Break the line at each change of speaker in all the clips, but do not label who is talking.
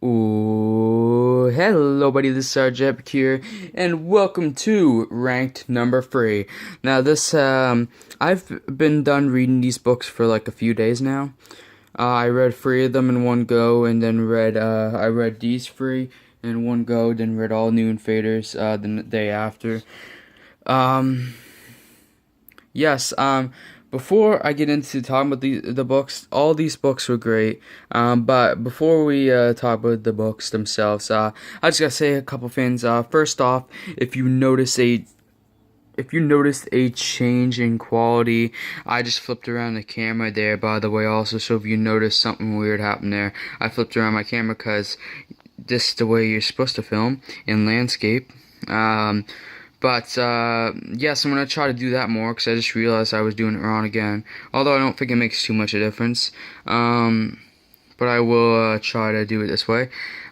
Hello buddy, this is Sarge Epic here, and welcome to Ranked Number 3. Now I've been done reading these books for like a few days now. I read 3 of them in one go, and then I read these 3 in one go, then read all New and Faders the day after. Um, yes, before I get into talking about the books, all these books were great. But before we talk about the books themselves, I just gotta say a couple things. First off, if you notice a change in quality, I just flipped around the camera there, by the way, also, so if you notice something weird happen there, I flipped around my camera because this is the way you're supposed to film in landscape. Yes, I'm going to try to do that more because I just realized I was doing it wrong again. Although I don't think it makes too much of a difference. But I will try to do it this way.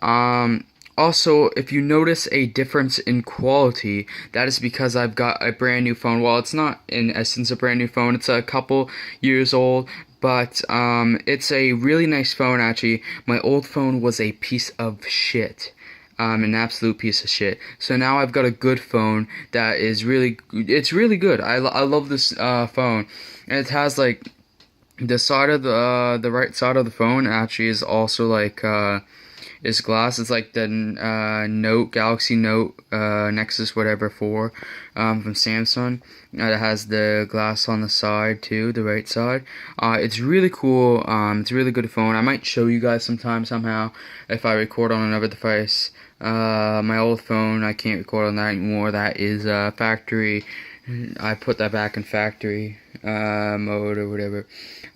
Also, if you notice a difference in quality, that is because I've got a brand new phone. Well, it's not in essence a brand new phone. It's a couple years old. But it's a really nice phone, actually. My old phone was a piece of shit. An absolute piece of shit. So now I've got a good phone that is it's really good. I love this phone. And it has like the side of the right side of the phone actually is also like is glass. It's like the Note, Galaxy Note Nexus whatever 4 from Samsung. It has the glass on the side too, the right side. It's really cool. It's a really good phone. I might show you guys somehow if I record on another device. My old phone, I can't record on that anymore. That is factory. I put that back in factory mode or whatever.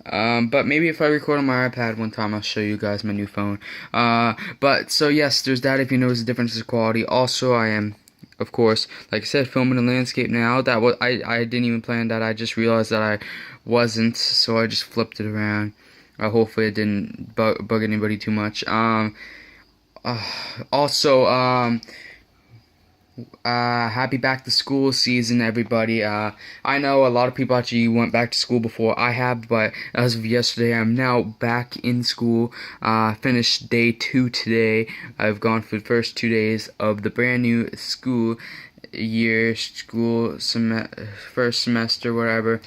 But maybe if I record on my iPad one time, I'll show you guys my new phone. But so yes, there's that. If you notice the difference in quality. Also, I am, of course, like I said, filming a landscape now. That was I didn't even plan that. I just realized that I wasn't, so I just flipped it around. Hopefully, it didn't bug anybody too much. Happy back to school season, everybody. I know a lot of people actually went back to school before I have, but as of yesterday, I'm now back in school. Finished day 2 today. I've gone for the first 2 days of the brand new school year, first semester, whatever.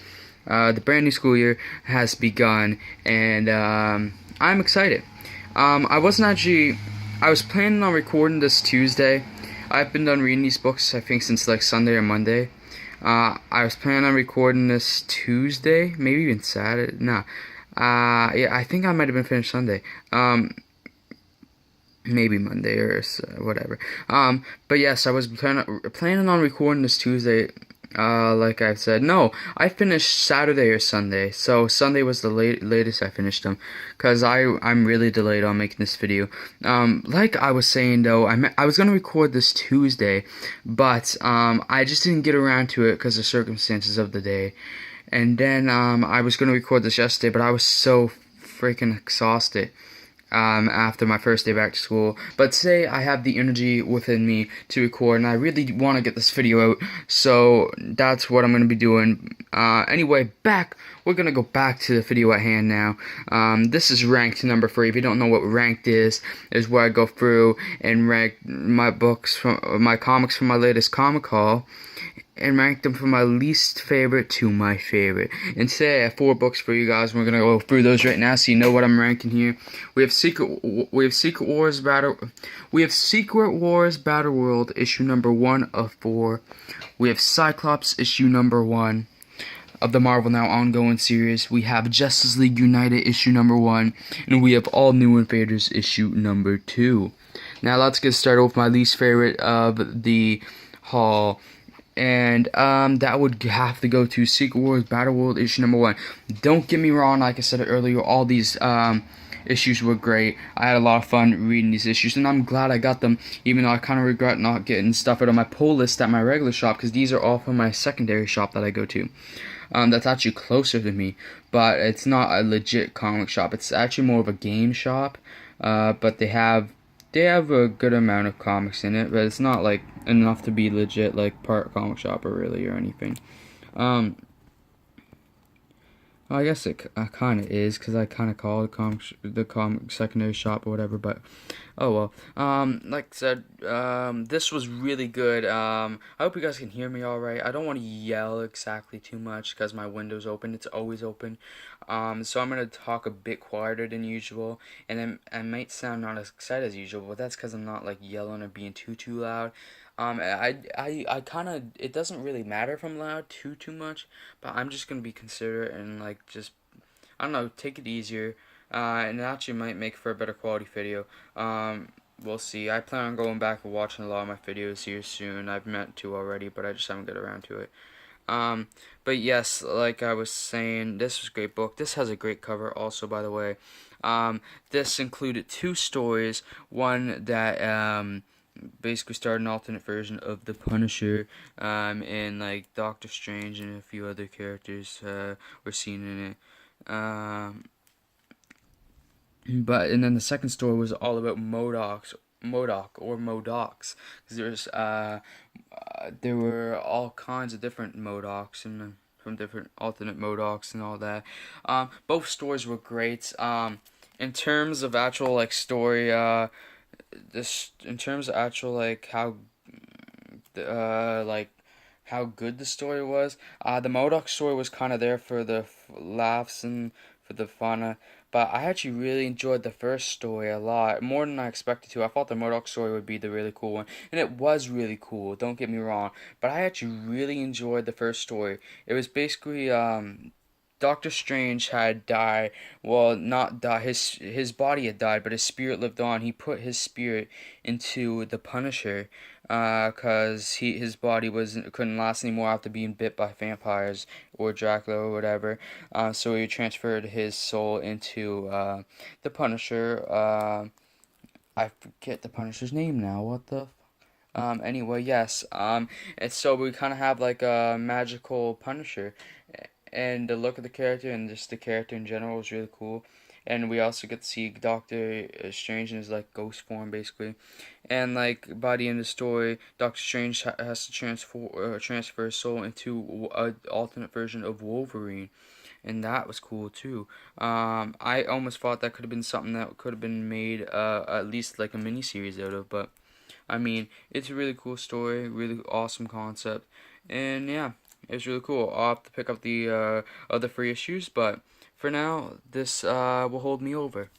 The brand new school year has begun, and I'm excited. I was planning on recording this Tuesday. I've been done reading these books, I think, since like Sunday or Monday. I was planning on recording this Tuesday, maybe even Saturday. Nah. Yeah, I think I might have been finished Sunday. Maybe Monday or whatever. But yes, I was planning on recording this Tuesday. Like I said, no, I finished Saturday or Sunday. So Sunday was the latest I finished them, cause I'm really delayed on making this video. Like I was saying though, I was gonna record this Tuesday, but I just didn't get around to it because of circumstances of the day. And then I was gonna record this yesterday, but I was so freaking exhausted after my first day back to school. But today I have the energy within me to record, and I really want to get this video out, so that's what I'm going to be doing. Anyway, we're going to go back to the video at hand now. This is Ranked Number 3. If you don't know what Ranked is where I go through and rank my comics from my latest comic haul, and rank them from my least favorite to my favorite. And today I have 4 books for you guys. We're gonna go through those right now, so you know what I'm ranking here. We have Secret Wars Battleworld issue number 1 of 4. We have Cyclops issue number 1 of the Marvel Now ongoing series. We have Justice League United issue number 1, and we have All New Invaders issue number 2. Now let's get started with my least favorite of the haul. And that would have to go to Secret Wars Battleworld issue number 1. Don't get me wrong, like I said earlier, all these issues were great. I had a lot of fun reading these issues, and I'm glad I got them, even though I kind of regret not getting stuff out of my pull list at my regular shop, because these are all from my secondary shop that I go to. That's actually closer to me, but it's not a legit comic shop. It's actually more of a game shop, but they have a good amount of comics in it, but it's not like enough to be legit like part comic shop or anything. Well, I guess it kind of is because I kind of call the comic secondary shop or whatever. But oh well. Like I said, this was really good. I hope you guys can hear me all right. I don't want to yell exactly too much because my window's open. It's always open. So I'm gonna talk a bit quieter than usual, and then I might sound not as excited as usual, but that's because I'm not like yelling or being too loud. I kind of, it doesn't really matter if I'm loud too much, but I'm just gonna be considerate and like just, I don't know, take it easier, and it actually might make for a better quality video. We'll see. I plan on going back and watching a lot of my videos here soon. I've meant to already, but I just haven't got around to it. Um, but yes, like I was saying, this was a great book. This has a great cover also, by the way. This included two stories. One that basically started an alternate version of the Punisher, and like Doctor Strange and a few other characters were seen in it. But and then the second story was all about Modocs, because there were all kinds of different Modocs and from different alternate Modocs and all that. Both stories were great. In terms of actual like story, this in terms of actual like how good the story was. The Modoc story was kind of there for the laughs and for the fun. But I actually really enjoyed the first story a lot, more than I expected to. I thought the Modoc story would be the really cool one, and it was really cool, don't get me wrong. But I actually really enjoyed the first story. It was basically Doctor Strange had died. Well, not die. His body had died, but his spirit lived on. He put his spirit into the Punisher, cause his body couldn't last anymore after being bit by vampires or Dracula or whatever. So he transferred his soul into the Punisher. I forget the Punisher's name now. What the anyway, yes. And so we kind of have like a magical Punisher, and the look of the character and just the character in general was really cool. And we also get to see Doctor Strange in his like ghost form, basically. And like by the end of the story, Doctor Strange has to transfer his soul into an alternate version of Wolverine, and that was cool too. I almost thought that could have been something that could have been made at least like a mini series out of, but I mean, it's a really cool story, really awesome concept, and yeah, it's really cool. I'll have to pick up the other free issues, but for now, this will hold me over.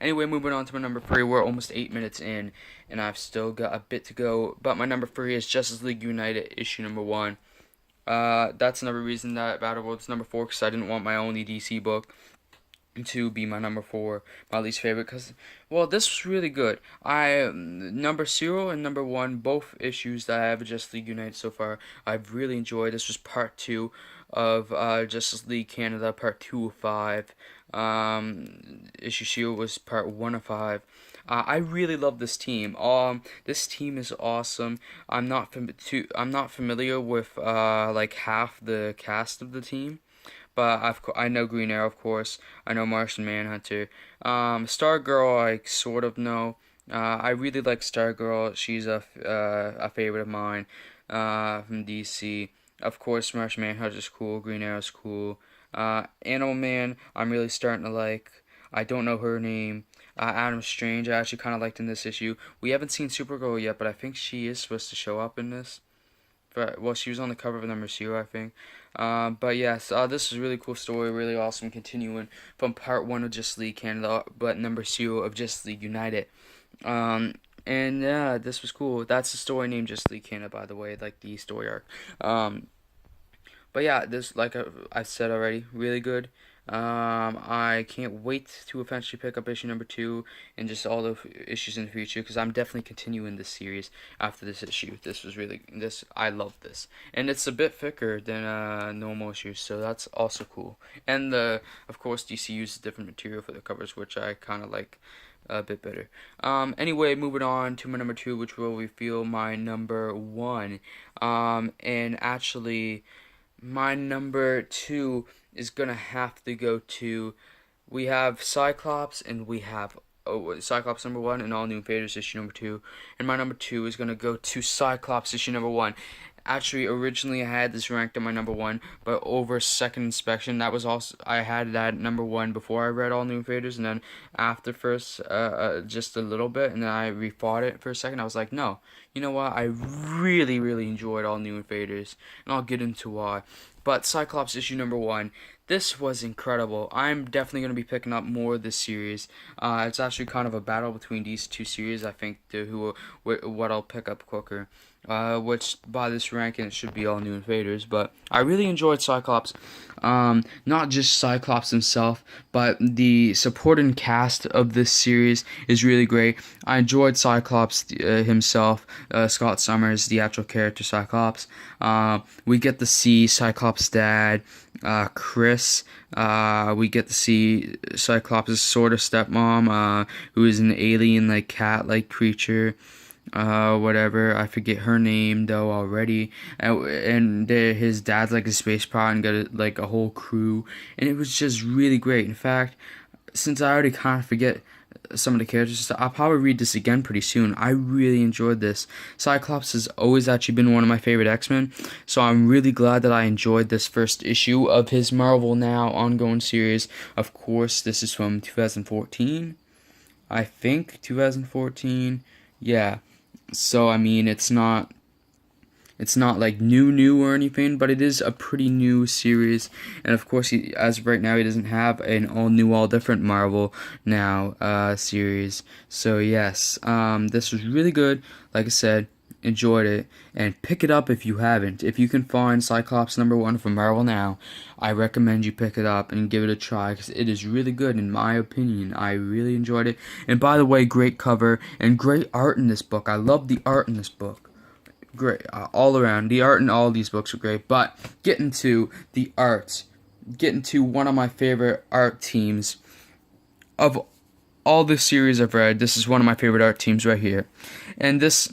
Anyway, moving on to my number three, we're almost 8 minutes in, and I've still got a bit to go. But my number three is Justice League United issue number one. That's another reason that Battle World's number four, because I didn't want my only DC book to be my number four, my least favorite, because well, this was really good. Number zero and number one, both issues that I have of Justice League United so far, I've really enjoyed. This was part two of Justice League Canada, part two of five. Issue zero was part one of five. I really love this team. This team is awesome. I'm not familiar with like half the cast of the team, but I know Green Arrow, of course. I know Martian Manhunter. Stargirl, I sort of know. I really like Stargirl. She's a favorite of mine from DC. Of course, Martian Manhunter's cool. Green Arrow's cool. Animal Man, I'm really starting to like. I don't know her name. Adam Strange, I actually kind of liked in this issue. We haven't seen Supergirl yet, but I think she is supposed to show up in this. Well, she was on the cover of number zero, I think. But yes, this is a really cool story, really awesome. Continuing from part one of Justice League Canada, but number zero of Justice League United. And yeah, this was cool. That's the story named Justice League Canada, by the way, like the story arc. But yeah, this, like I said already, really good. I can't wait to eventually pick up issue number two and just all the issues in the future, because I'm definitely continuing this series after this issue. I love this, and it's a bit thicker than normal issues, so that's also cool. And of course, DC uses different material for the covers, which I kind of like a bit better. Anyway, moving on to my number two, which will reveal my number one. And actually, my number two is gonna have to go to. We have Cyclops and we have Cyclops number one and All New Invaders issue number two, and my number two is gonna go to Cyclops issue number one. Actually, originally I had this ranked at my number one, but over second inspection, that was also I had that number one before I read All New Invaders, and then after first, just a little bit, and then I rethought it for a second. I was like, no, you know what? I really, really enjoyed All New Invaders, and I'll get into why. But Cyclops issue number one, this was incredible. I'm definitely going to be picking up more of this series. It's actually kind of a battle between these two series. I think what I'll pick up quicker. Which by this ranking it should be All New Invaders, but I really enjoyed Cyclops. Not just Cyclops himself, but the supporting cast of this series is really great. I enjoyed Cyclops himself, Scott Summers, the actual character Cyclops. We get to see Cyclops' dad, Chris. We get to see Cyclops' sort of stepmom, who is an alien-like cat-like creature. Whatever, I forget her name though already, and his dad's like a space pilot and got like a whole crew, and it was just really great. In fact, since I already kind of forget some of the characters, I'll probably read this again pretty soon. I really enjoyed this. Cyclops has always actually been one of my favorite X-Men, so I'm really glad that I enjoyed this first issue of his Marvel Now ongoing series. Of course, this is from 2014, I think 2014, yeah. So I mean, it's not like new or anything, but it is a pretty new series. And of course, as of right now, he doesn't have an all new, all different Marvel Now series. So yes, this was really good. Like I said, enjoyed it, and pick it up if you haven't. If you can find Cyclops number one from Marvel Now, I recommend you pick it up and give it a try, because it is really good in my opinion. I really enjoyed it. And by the way, great cover and great art in this book. I love the art in this book. Great, all around. The art in all these books are great. But getting to the art, getting to one of my favorite art teams of all the series I've read, this is one of my favorite art teams right here. And this,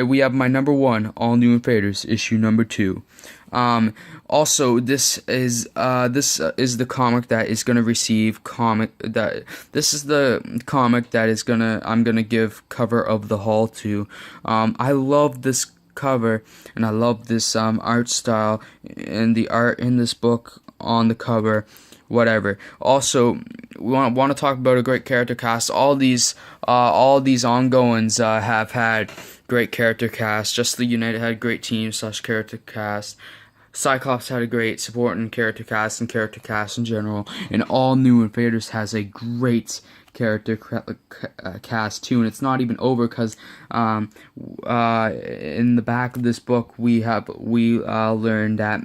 we have my number one, All New Invaders, issue number 2. Also, this is the comic that is gonna receive this is the comic that is I'm gonna give cover of the haul to. I love this cover, and I love this art style and the art in this book on the cover. Whatever. Also, we want to talk about a great character cast. All these ongoings have had great character cast. Just the United had great team / character cast. Cyclops had a great supporting character cast and character cast in general. And All New Invaders has a great character cast too, and it's not even over, because in the back of this book we learned that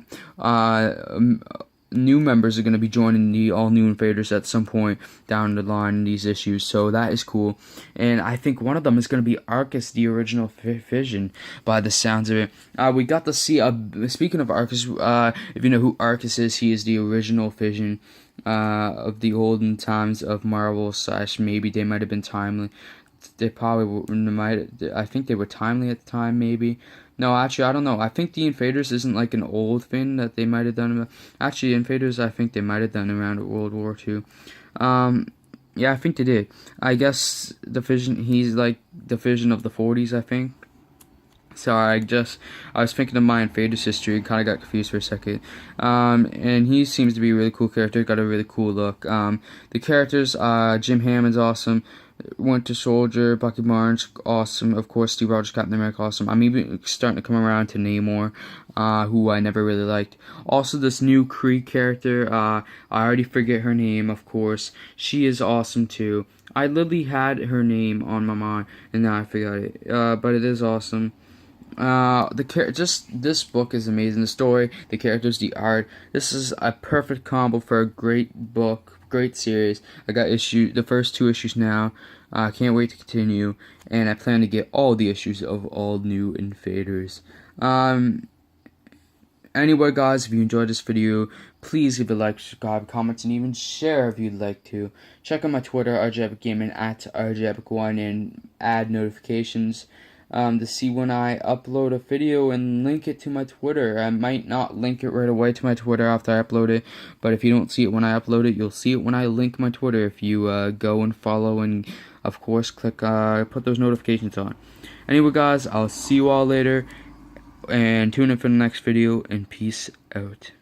new members are going to be joining the All New Invaders at some point down the line in these issues, so that is cool. And I think one of them is going to be Arcus, the original Vision, by the sounds of it. We got to see, speaking of Arcus, if you know who Arcus is, he is the original Vision of the olden times of Marvel / maybe they might have been timely. They probably might. I think they were timely at the time, maybe. No, actually, I don't know. I think the Invaders isn't like an old thing that they might have done. Actually, Invaders, I think they might have done around World War II. Yeah, I think they did. I guess the Vision, he's like the Vision of the 40s, I think. Sorry, I was thinking of my Invaders history, kind of got confused for a second. And he seems to be a really cool character, got a really cool look. The characters, Jim Hammond's awesome. Winter Soldier, Bucky Barnes, awesome. Of course, Steve Rogers, Captain America, awesome. I'm even starting to come around to Namor, who I never really liked. Also, this new Kree character, I already forget her name, of course. She is awesome, too. I literally had her name on my mind, and now I forgot it. But it is awesome. This book is amazing. The story, the characters, the art. This is a perfect combo for a great book. Great series. I got the first 2 issues now. I can't wait to continue, and I plan to get all the issues of All New Invaders. Anyway, guys, if you enjoyed this video, please give a like, subscribe, comment, and even share if you'd like to. Check out my Twitter, RJEpicGaming, at RJEpic1, and add notifications to see when I upload a video and link it to my Twitter. I might not link it right away to my Twitter after I upload it, but if you don't see it when I upload it, you'll see it when I link my Twitter if you go and follow and, of course, click put those notifications on. Anyway, guys, I'll see you all later. and tune in for the next video, and peace out.